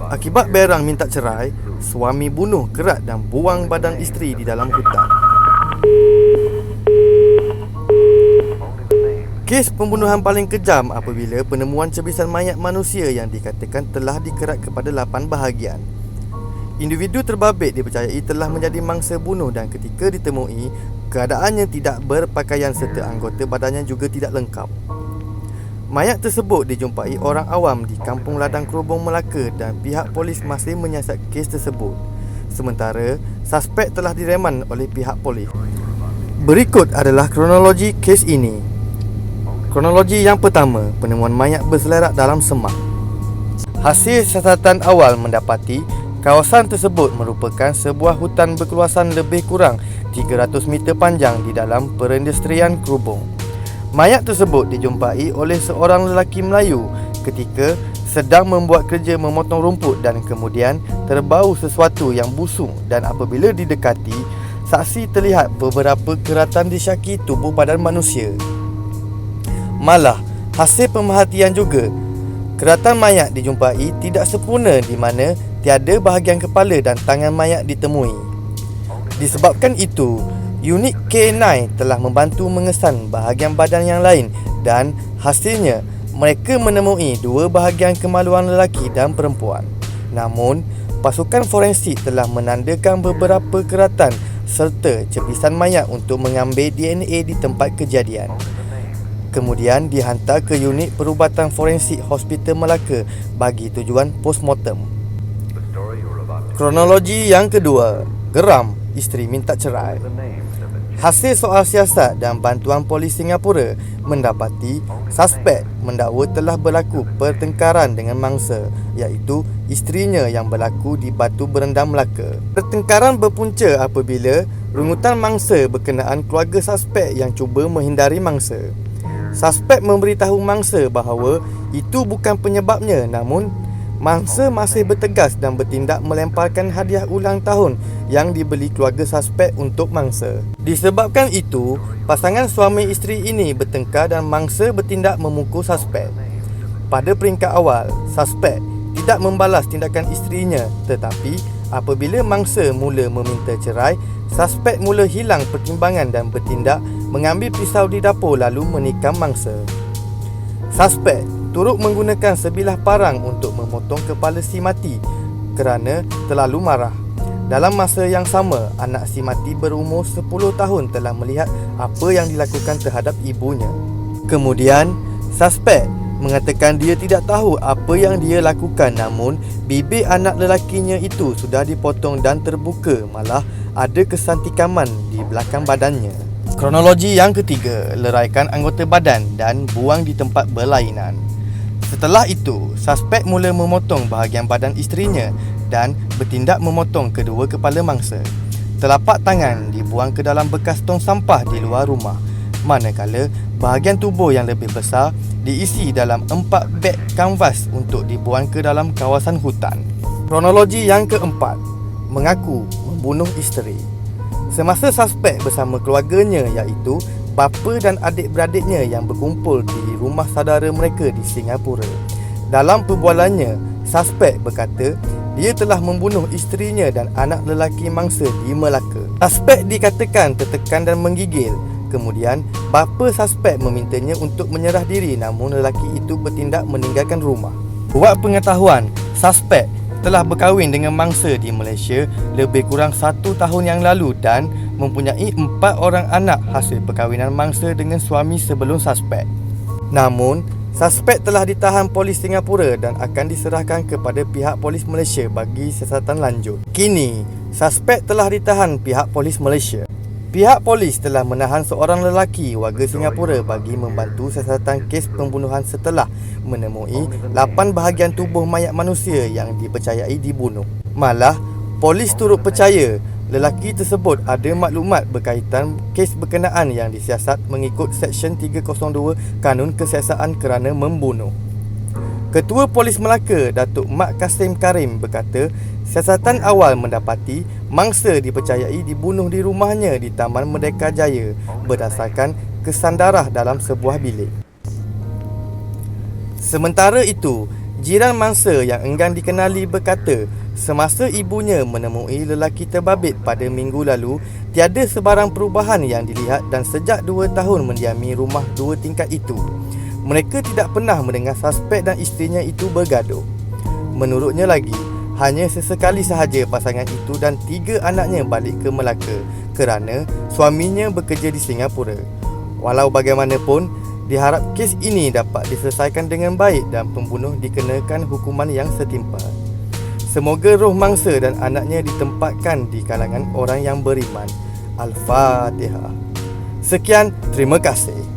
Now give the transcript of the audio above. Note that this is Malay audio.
Akibat berang minta cerai, suami bunuh kerat dan buang badan isteri di dalam hutan. Kes pembunuhan paling kejam apabila penemuan cebisan mayat manusia yang dikatakan telah dikerat kepada 8 bahagian. Individu terbabit dipercayai telah menjadi mangsa bunuh dan ketika ditemui, keadaannya tidak berpakaian serta anggota badannya juga tidak lengkap. Mayat tersebut dijumpai orang awam di Kampung Ladang Krobong, Melaka dan pihak polis masih menyiasat kes tersebut. Sementara, suspek telah direman oleh pihak polis. Berikut adalah kronologi kes ini. Kronologi yang pertama, penemuan mayat berselerak dalam semak. Hasil siasatan awal mendapati kawasan tersebut merupakan sebuah hutan berkeluasan lebih kurang 300 meter panjang di dalam perindustrian Krobong. Mayat tersebut dijumpai oleh seorang lelaki Melayu ketika sedang membuat kerja memotong rumput dan kemudian terbau sesuatu yang busuk dan apabila didekati, saksi terlihat beberapa keratan disyaki tubuh badan manusia. Malah, hasil pemerhatian juga, keratan mayat dijumpai tidak sempurna di mana tiada bahagian kepala dan tangan mayat ditemui. Disebabkan itu, unit K9 telah membantu mengesan bahagian badan yang lain dan hasilnya mereka menemui 2 bahagian kemaluan lelaki dan perempuan. Namun, pasukan forensik telah menandakan beberapa keratan serta cebisan mayat untuk mengambil DNA di tempat kejadian. Kemudian dihantar ke unit perubatan forensik Hospital Melaka bagi tujuan postmortem. Kronologi yang kedua, geram isteri minta cerai. Hasil soal siasat dan bantuan polis Singapura mendapati suspek mendakwa telah berlaku pertengkaran dengan mangsa, iaitu isterinya yang berlaku di Batu Berendam, Melaka. Pertengkaran berpunca apabila rungutan mangsa berkenaan keluarga suspek yang cuba menghindari mangsa. Suspek memberitahu mangsa bahawa itu bukan penyebabnya, namun mangsa masih bertegas dan bertindak melemparkan hadiah ulang tahun yang dibeli keluarga suspek untuk mangsa. Disebabkan itu, pasangan suami isteri ini bertengkar dan mangsa bertindak memukul suspek. Pada peringkat awal, suspek tidak membalas tindakan isterinya, tetapi apabila mangsa mula meminta cerai, suspek mula hilang pertimbangan dan bertindak mengambil pisau di dapur lalu menikam mangsa. Suspek turut menggunakan sebilah parang untuk memotong kepala si mati kerana terlalu marah. Dalam masa yang sama, anak si mati berumur 10 tahun telah melihat apa yang dilakukan terhadap ibunya. Kemudian, suspek mengatakan dia tidak tahu apa yang dia lakukan, namun bibir anak lelakinya itu sudah dipotong dan terbuka, malah ada kesan tikaman di belakang badannya. Kronologi yang ketiga, leraikan anggota badan dan buang di tempat berlainan. Setelah itu, suspek mula memotong bahagian badan isterinya dan bertindak memotong kedua kepala mangsa. Telapak tangan dibuang ke dalam bekas tong sampah di luar rumah, manakala bahagian tubuh yang lebih besar diisi dalam 4 beg kanvas untuk dibuang ke dalam kawasan hutan. Kronologi yang keempat, mengaku membunuh isteri. Semasa suspek bersama keluarganya iaitu bapa dan adik-beradiknya yang berkumpul di rumah saudara mereka di Singapura. Dalam perbualannya, suspek berkata dia telah membunuh isterinya dan anak lelaki mangsa di Melaka. Suspek dikatakan tertekan dan menggigil. Kemudian, bapa suspek memintanya untuk menyerah diri, namun lelaki itu bertindak meninggalkan rumah. Buat pengetahuan, suspek telah berkahwin dengan mangsa di Malaysia lebih kurang 1 tahun yang lalu dan mempunyai 4 orang anak hasil perkahwinan mangsa dengan suami sebelum suspek. Namun, suspek telah ditahan polis Singapura dan akan diserahkan kepada pihak polis Malaysia bagi siasatan lanjut. Kini, suspek telah ditahan pihak polis Malaysia. Pihak polis telah menahan seorang lelaki warga Singapura bagi membantu siasatan kes pembunuhan setelah menemui 8 bahagian tubuh mayat manusia yang dipercayai dibunuh. Malah, polis turut percaya lelaki tersebut ada maklumat berkaitan kes berkenaan yang disiasat mengikut Seksyen 302 Kanun Kesiasaan kerana membunuh. Ketua Polis Melaka, Datuk Mat Kasim Karim berkata, siasatan awal mendapati mangsa dipercayai dibunuh di rumahnya di Taman Merdeka Jaya berdasarkan kesan darah dalam sebuah bilik. Sementara itu, Jiran mangsa yang enggan dikenali berkata, semasa ibunya menemui lelaki terbabit pada minggu lalu, tiada sebarang perubahan yang dilihat dan sejak 2 tahun mendiami rumah 2 tingkat itu, mereka tidak pernah mendengar suspek dan isterinya itu bergaduh. Menurutnya lagi, hanya sesekali sahaja pasangan itu dan 3 anaknya balik ke Melaka kerana suaminya bekerja di Singapura. Walau bagaimanapun, diharap kes ini dapat diselesaikan dengan baik dan pembunuh dikenakan hukuman yang setimpal. Semoga roh mangsa dan anaknya ditempatkan di kalangan orang yang beriman. Al-Fatihah. Sekian, terima kasih.